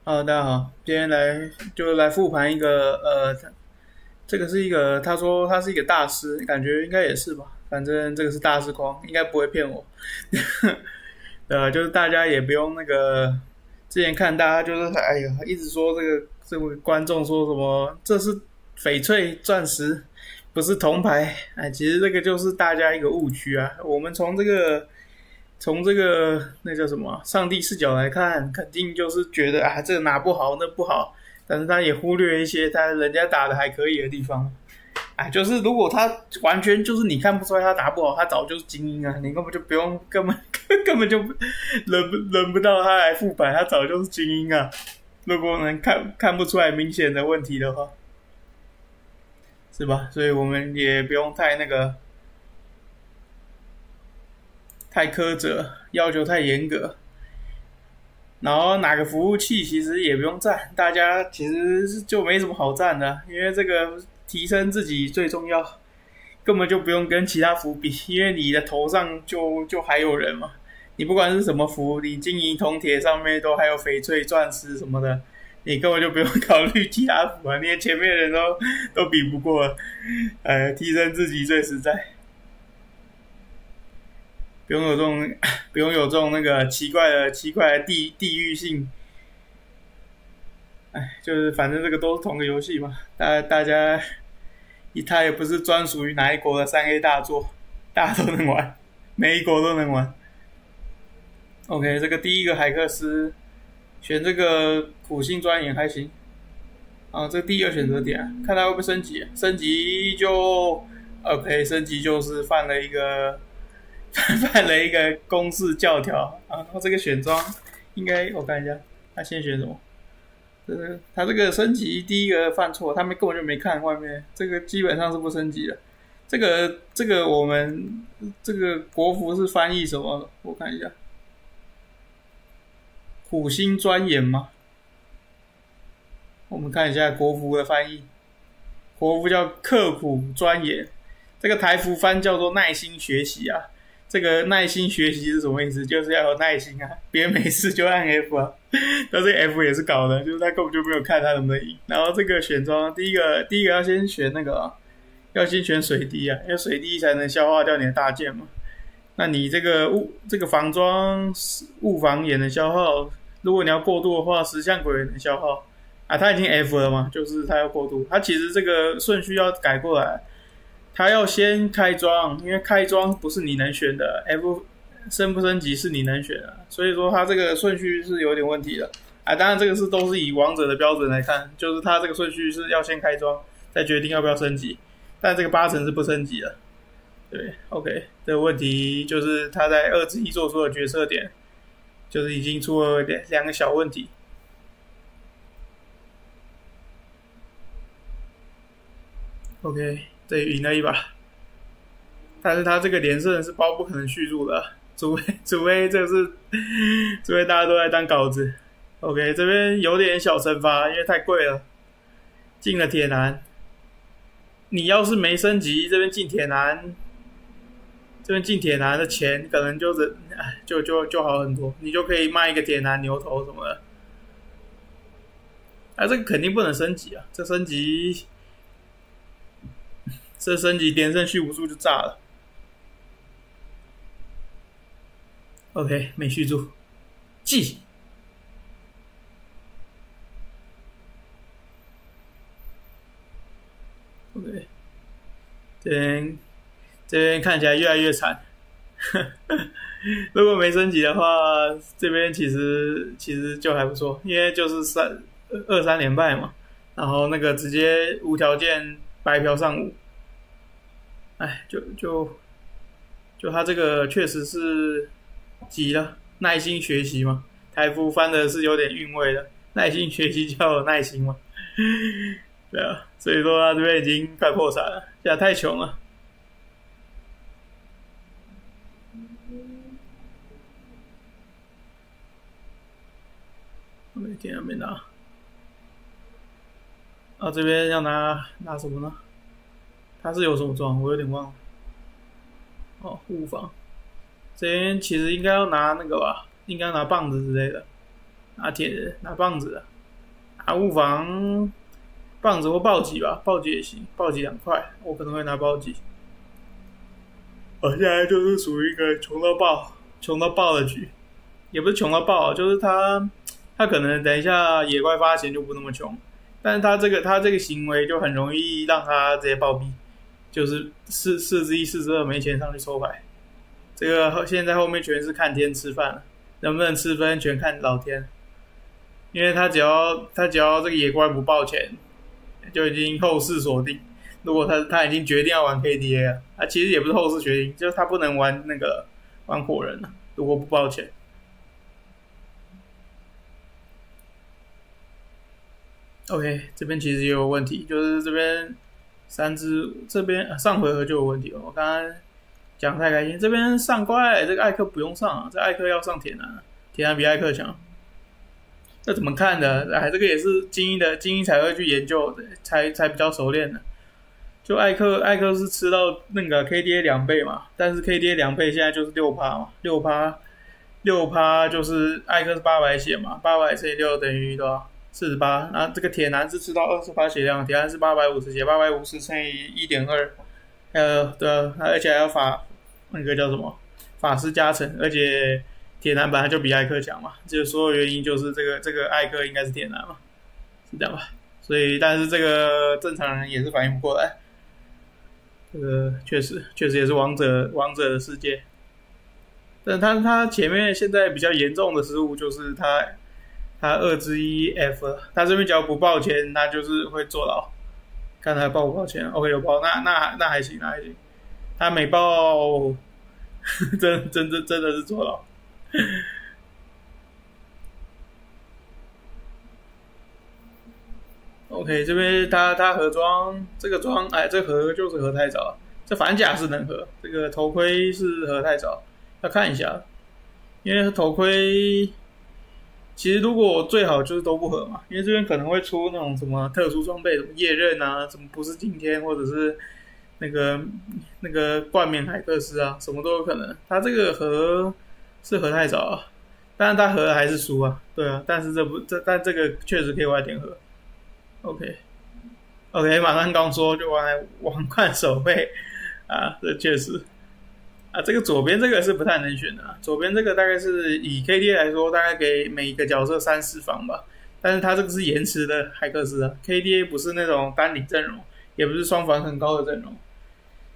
大家好，今天来复盘一个这个是一个他说他是一个大师，感觉应该也是吧，反正这个是大师框，应该不会骗我。就是大家也不用那个，之前看大家就是哎呀，一直说这位观众说什么这是翡翠钻石，不是铜牌，哎，其实这个就是大家一个误区啊。我们从这个那叫什么上帝视角来看，肯定就是觉得啊，这个哪不好那不好，但是他也忽略一些人家打的还可以的地方。哎，就是如果他完全就是你看不出来他打不好，他早就是精英啊，你根本就不用根本就轮不到他来复盘，他早就是精英啊。如果能看不出来明显的问题的话，是吧？所以我们也不用太苛责，要求太严格。然后哪个服务器其实也不用赞，大家其实就没什么好赞的，因为这个提升自己最重要，根本就不用跟其他服比，因为你的头上就还有人嘛。你不管是什么服，你金银铜铁上面都还有翡翠、钻石什么的，你根本就不用考虑其他服啊，连前面的人都比不过，提升自己最实在。不用有这种，不用有这种那个奇怪的地域性，哎，就是反正这个都是同个游戏嘛，大家它也不是专属于哪一国的3A 大作，大家都能玩，每一国都能玩。OK， 这个第一个海克斯选这个苦心钻研还行，啊，这第二选择点，看他会不会升级，升级就 OK， 升级就是犯了一个公式教条啊。然后这个选装应该我看一下，他先选什么？他这个升级第一个犯错，他们根本就没看外面，这个基本上是不升级的。这个我们这个国服是翻译什么？我看一下，苦心钻研吗？我们看一下国服的翻译，国服叫刻苦钻研，这个台服翻叫做耐心学习啊。这个耐心学习是什么意思？就是要有耐心啊，别没事就按 F 啊。但是 F 也是搞的，就是他根本就没有看他能不能赢。然后这个选装，第一个要先选那个，要先选水滴啊，因为水滴才能消化掉你的大件嘛。那你这个防装物防也能消耗，如果你要过度的话，石像鬼也能消耗啊。他已经 F 了嘛，就是他要过度，他其实这个顺序要改过来。他要先开装，因为开装不是你能选的 ，F 升不升级是你能选的，所以说他这个顺序是有点问题的啊。当然这个都是以王者的标准来看，就是他这个顺序是要先开装，再决定要不要升级，但这个8成是不升级的。对 ，OK， 这个问题就是他在2之1做出的决策点，就是已经出了两个小问题。OK。这赢了一把，但是他这个连胜是包不可能续住的，除非大家都在当稿子。OK， 这边有点小惩罚，因为太贵了，进了铁男。你要是没升级，这边进铁男的钱可能就好很多，你就可以卖一个铁男牛头什么的。啊，这个肯定不能升级啊，这升级连胜续无数就炸了。OK， 没续住，记。OK， 这边看起来越来越惨。如果没升级的话，这边其实就还不错，因为就是2-3连败嘛，然后那个直接无条件白嫖上5。哎，就他这个确实是急了，耐心学习嘛。台服翻的是有点韵味的，耐心学习就要有耐心嘛。对啊，所以说他这边已经快破产了，现在太穷了。每天还没拿。啊，这边要拿什么呢？他是有什么装？我有点忘了。哦，护防。这边其实应该要拿那个吧，应该拿棒子之类的。拿铁拿棒子啊，拿物防棒子或暴击吧，暴击也行，暴击2块，我可能会拿暴击。我现在就是属于一个穷到爆的局，也不是穷到爆，就是他可能等一下野怪发钱就不那么穷，但是他这个行为就很容易让他直接暴毙，就是4之1、4之2没钱上去抽牌，这个现在后面全是看天吃饭了，能不能吃分全看老天，因为他只要这个野怪不爆钱，就已经后事锁定。如果他已经决定要玩 KDA 了，其实也不是后事决定，就是他不能玩玩火人了，如果不爆钱。OK， 这边其实也有问题，就是这边3只这边上回合就有问题了。我刚刚讲太开心，这边上怪这个艾克不用上啊，这艾克要上铁男，铁男比艾克强。这怎么看的？这个也是精英才会去研究的，才比较熟练的。就艾克是吃到那个 KDA 2倍嘛，但是 KDA 2倍现在就是6%嘛，6%就是艾克是800血嘛，800乘以6等于多少？48。然后这个铁男是吃到20%血量，铁男是850血，850乘以 1.2， 对啊，而且还要那个叫什么法师加成，而且铁男本来就比艾克强嘛，这所有原因就是这个艾克应该是铁男嘛，是这样吧？所以但是这个正常人也是反应不过来。这个确实也是王者的世界，但他前面现在比较严重的失误就是他2之1 F， 他这边只要不爆钱，他就是会坐牢。看他爆不爆钱 ，OK 有爆，那还行，他没爆，真的是坐牢。OK， 这边他合装这个装，这合就是合太早，这反甲是能合，这个头盔是合太早，要看一下，因为头盔其实如果最好就是都不合嘛，因为这边可能会出那种什么特殊装备，什么夜刃啊，什么不是今天，或者是那个冠冕海克斯啊，什么都有可能。他这个合是合太早啊，但是他合还是输啊，对啊，但是但这个确实可以晚点合。OK， 马上刚说就王冠守备啊，这确实啊，这个左边这个是不太能选的左边这个大概是以 KDA 来说，大概给每一个角色30防吧，但是他这个是延迟的海克斯啊 ，KDA 不是那种单领阵容，也不是双防很高的阵容，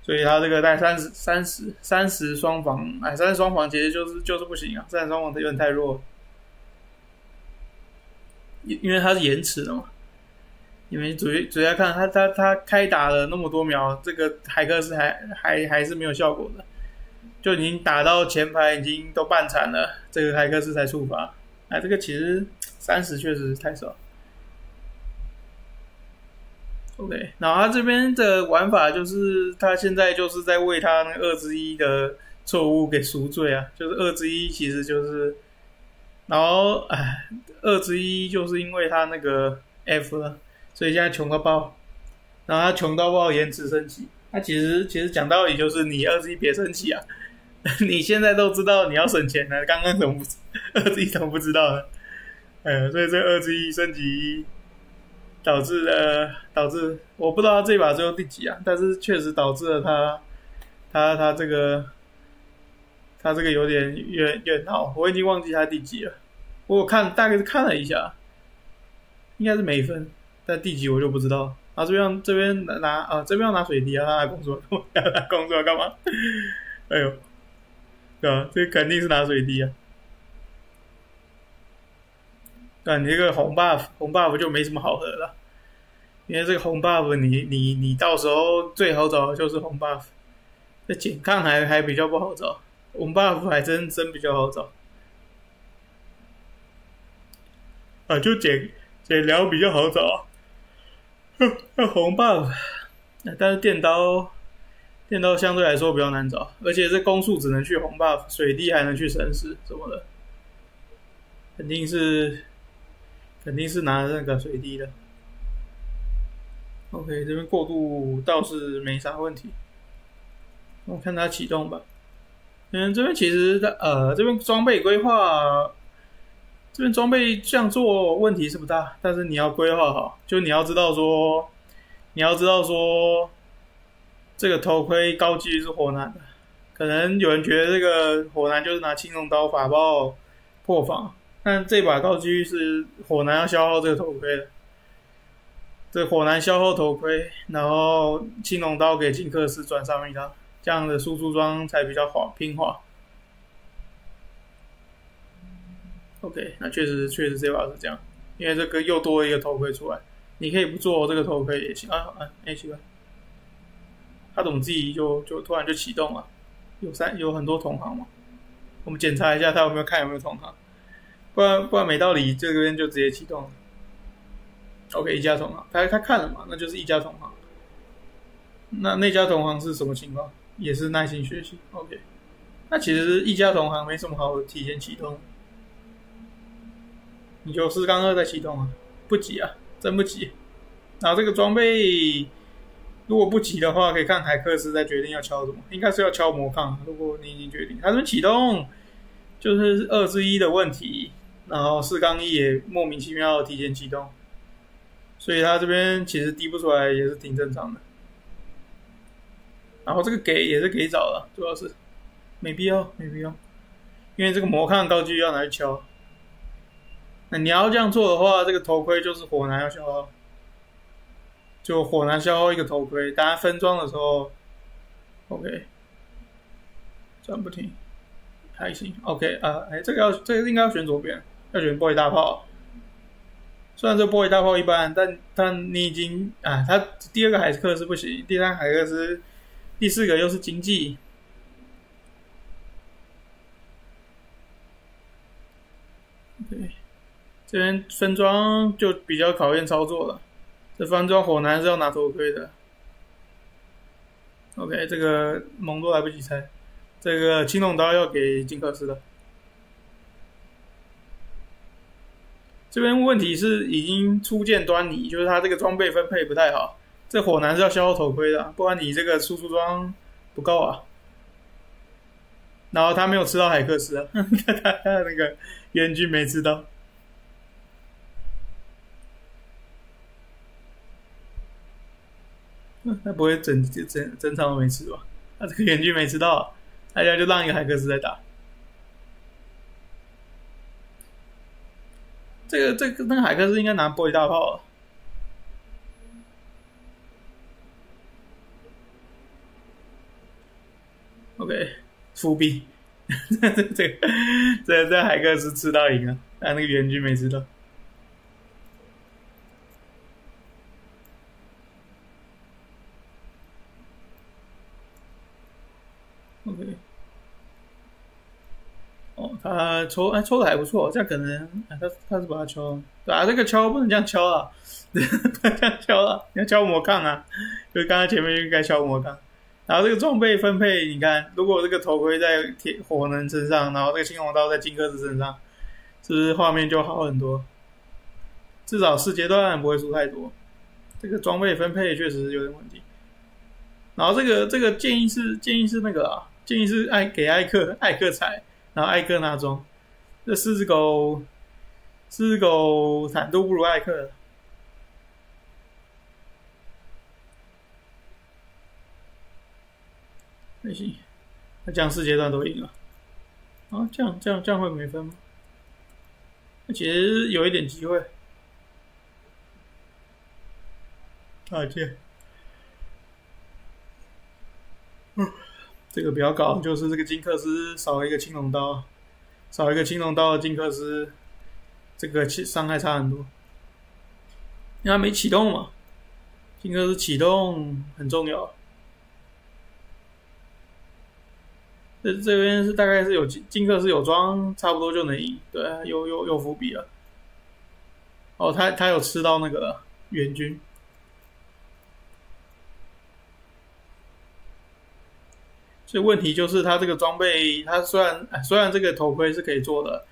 所以他这个大概30双防，30双防其实就是不行啊，30双防有点太弱了，因为它是延迟的嘛。你们主要看他开打了那么多秒，这个海克斯还是没有效果的，就已经打到前排已经都半残了，这个海克斯才触发，这个其实30确实太少。OK， 然后他这边的玩法就是他现在就是在为他那个2之1的错误给赎罪啊，就是2之1其实就是，然后2之1就是因为他那个 F 了。所以现在穷到爆，然后他穷到爆延迟升级。他其实讲道理就是你2之1别升级啊，你现在都知道你要省钱了，刚刚怎么2之1怎么不知道呢？所以这2之1升级导致我不知道他这把最后第几啊，但是确实导致了他这个有点闹，我已经忘记他第几了，我大概是看了一下，应该是没分。但第几我就不知道。这边拿这边要拿水滴啊，他拿工作要干嘛？哎呦，对吧？这肯定是拿水滴啊。对，你这个红 buff 就没什么好合了，因为这个红 buff 你到时候最好找的就是红 buff， 这减抗还比较不好找，红 buff 还真比较好找。就减疗比较好找。红 buff， 但是电刀相对来说比较难找，而且这攻速只能去红 buff， 水滴还能去神使什么的，肯定是拿那个水滴的。OK， 这边过渡倒是没啥问题，我看它启动吧。这边其实这边装备规划这边装备这样做问题是不大，但是你要规划好，就你要知道说，这个头盔高几率是火男的。可能有人觉得这个火男就是拿青龙刀法爆破防，但这把高几率是火男要消耗这个头盔的。这火男消耗头盔，然后青龙刀给金克斯转上一刀，这样的输出装才比较平滑。OK， 那确实这把是这样，因为这个又多一个头盔出来，你可以不做这个头盔也行啊。奇怪，他怎么自己就突然就启动了？有很多同行嘛，我们检查一下他有没有同行，不然没道理这边就直接启动了。OK， 一家同行，他看了嘛，那就是一家同行。那家同行是什么情况？也是耐心学习。OK， 那其实一家同行没什么好提前启动，你就4杠2再启动啊，不急啊，真不急。然后这个装备如果不急的话，可以看海克斯再决定要敲什么，应该是要敲魔抗。如果你已经决定，他这边启动就是2之1的问题，然后4杠1也莫名其妙的提前启动。所以他这边其实滴不出来也是挺正常的，然后这个给也是给早了，主要是没必要，因为这个魔抗高几率要拿去敲。那你要这样做的话，这个头盔就是火男要消耗，就火男消耗一个头盔，当然分装的时候 ，OK， 转不停，还行 ，OK 这个应该要选左边，要选玻璃大炮。虽然这玻璃大炮一般，但你已经他第2个海克斯不行，第3海克斯，第4个又是经济。对，这边分装就比较考验操作了。这分装火男是要拿头盔的。OK， 这个蒙都来不及拆，这个青龙刀要给金克斯的。这边问题是已经初见端倪，就是他这个装备分配不太好。这火男是要消耗头盔的，不然你这个输出装不够啊。然后他没有吃到海克斯啊，他那个援军没吃到。他不会整场都没吃吧？他这个援军没吃到，大家就让一个海克斯在打。这个那个海克斯应该拿玻璃大炮了。OK， 伏笔，这海克斯吃到赢了，但那个援军没吃到。OK， 他抽的还不错，这样可能他是把他敲，对啊，这个敲不能这样敲啊，不能这样敲啊，你要敲魔抗啊，就是刚才前面就应该敲魔抗。然后这个装备分配，你看，如果这个头盔在火能身上，然后这个青龙刀在金克斯身上，是不是画面就好很多？至少4阶段不会输太多。这个装备分配确实有点问题。然后这个建议是那个啊，建议是给艾克踩，然后艾克拿装。这4只狗坦度不如艾克。还行，那这样4阶段都赢了。这样会没分吗？那其实有一点机会。这个比较搞就是这个金克斯少了一个青龙刀，的金克斯，这个伤害差很多。因为他没启动嘛，金克斯启动很重要。这边是大概是有金克斯有装，差不多就能赢。对啊，有伏笔了。他有吃到那个援军。所以问题就是他这个装备，他虽然这个头盔是可以做的，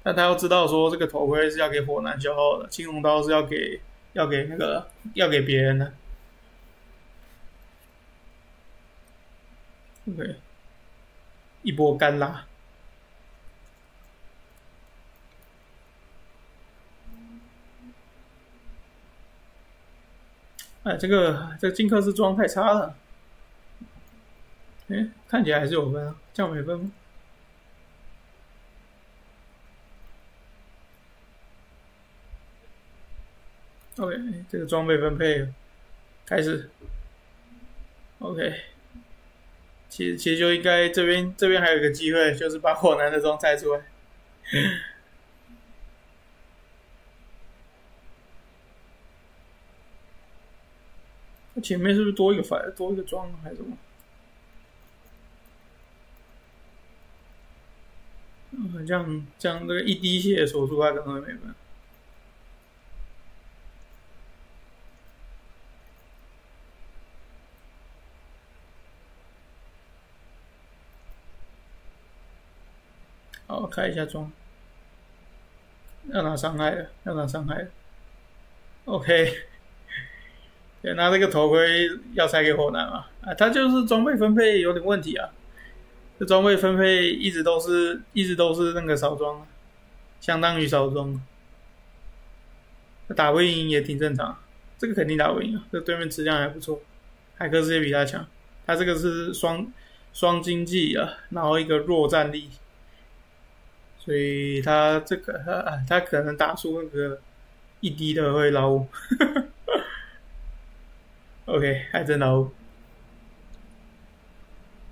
但他要知道说这个头盔是要给火男消耗的，青龙刀是要给别人的。OK， 一波干拉。哎，这个金克斯装太差了。哎，看起来还是有分啊，这样没分吗？OK，这个装备分配开始。OK，其实就应该这边还有一个机会，就是把火男的装猜出来。前面是不是多一个装还是什么？这样这个一滴血锁住他可能会没分。好，开一下装，要拿伤害了，要拿伤害了。OK，对，拿这个头盔要拆给火男嘛？啊，他就是装备分配有点问题啊。这装备分配一直都是那个少装，相当于少装。打不赢也挺正常，这个肯定打不赢啊。这对面质量还不错，海克斯也比他强。他这个是双经济啊，然后一个弱战力，所以他这个他可能打出那个一滴的会老五。OK， 还真老五。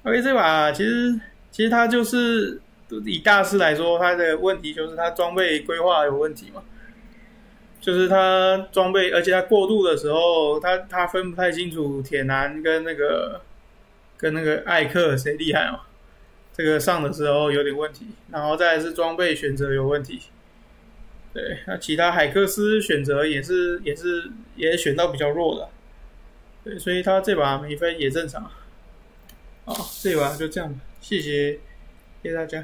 OK， 这把其实他就是以大师来说，他的问题就是他装备规划有问题嘛。就是他装备，而且他过渡的时候，他分不太清楚铁男跟那个艾克谁厉害嘛。这个上的时候有点问题，然后再来是装备选择有问题。对，那其他海克斯选择也选到比较弱的，对，所以他这把没分也正常。好，这把就这样吧，谢谢大家。